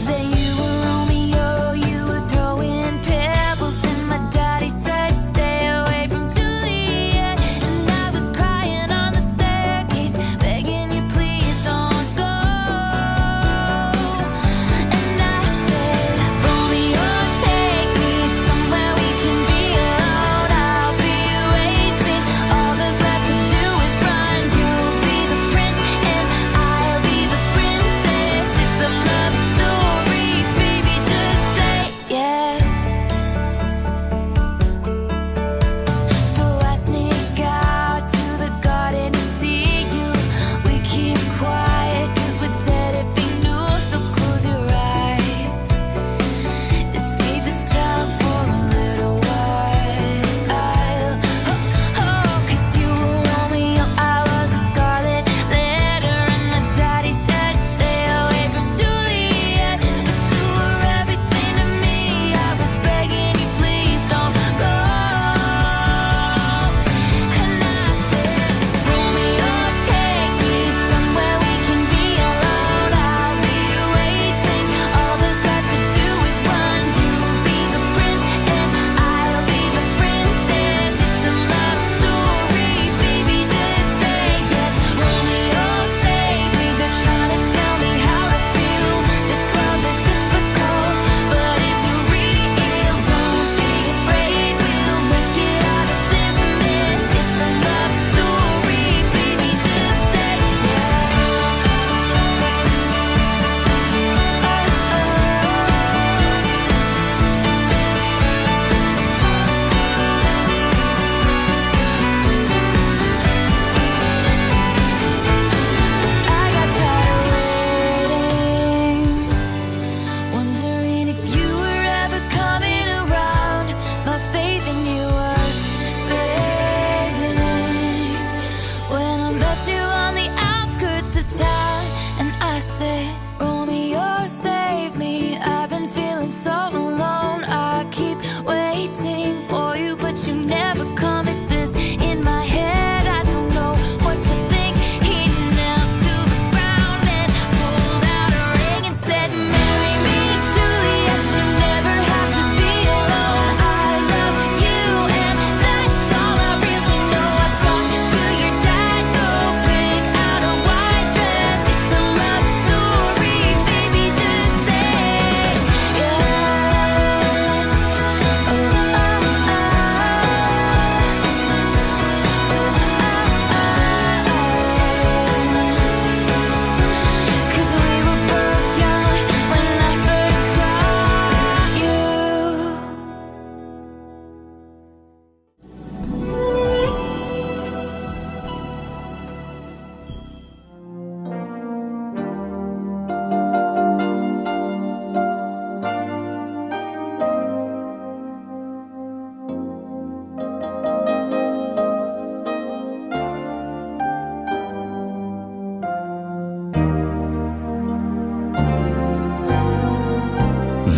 That you were Romeo, you were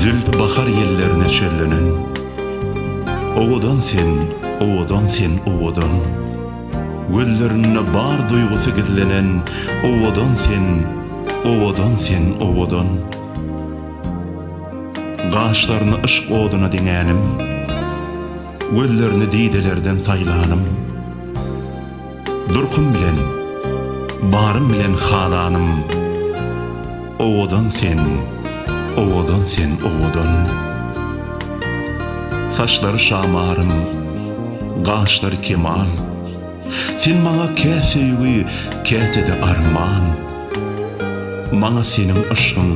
Zülp bahar yellerine çöllenen, ovodan sen, ovodan sen, ovodan. Göllerine bar duygusu gidlenen, ovodan sen, ovodan sen, ovodan. Gaşlarını ışk oduna dinänim, göllerini didelerden saylanım. Durkum bilen, barım bilen halanım, ovodan sen, ovodan sen, ovodan. Saçları şamarım, gaşları kemal. Sen maňa käseýgi, käsede arman. Maňa senin ışgyň,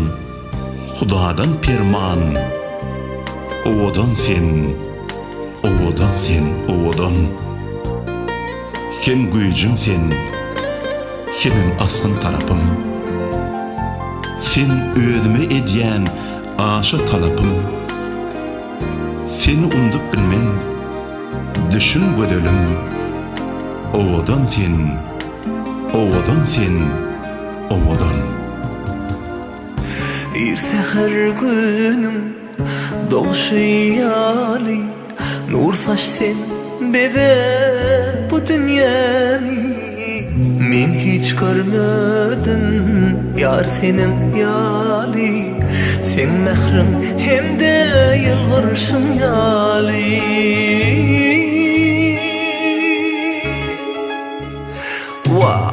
Hudadan perman. Owodan sen, owodan sen, owodan. Hem güýjüm sen, hemim asgyn tarapym. Sen özüme edýän aşy talapym. Seni undup bilmen, düşün gödelim. Owodan sen, owodan sen, owodan. Bir seher günüm doğuşu yali, nur saç sen bebe bu dünyami. Men hiç görmedim yar senin yali, sen mehrim hem de yılgırşın yali. Vah,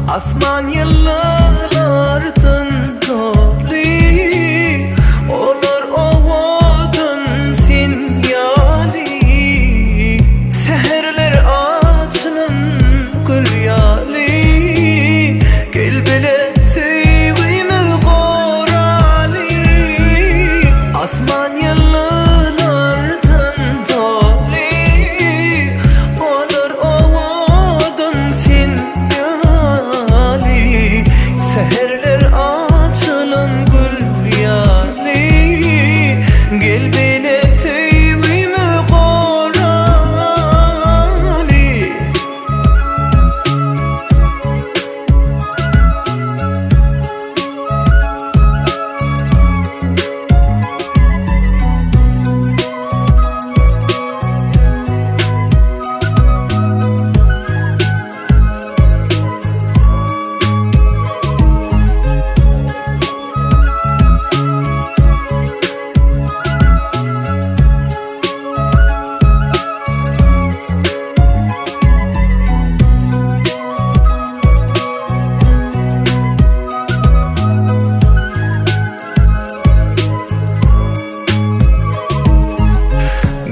asman yıllardan tali, olur ovodun sen yali. Seherler açılın gül yali, gel bile sevgimiz gorali. Asman yıllardan tali, olur ovodun sen yali. Seherler açılın gül yali, gel bile sevgimi gorali.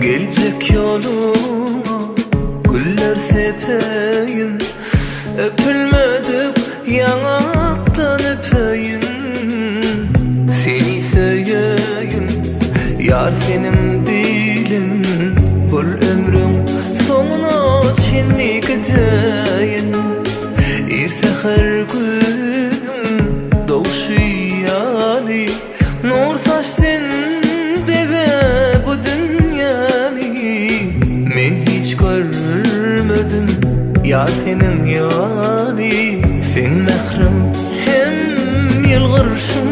Gelecek yoluma güller sepeyim, öpülmedik yanaktan öpeyim. Seni seveyim, yar senin dilin, bul ömrüm sonuna çenlik edeyin. Bir seher günüm doğuşu yali, nur saç sen bebe bu dünyami. Men hiç görmedim yar senin yali, sen mehrim hem yılgırşın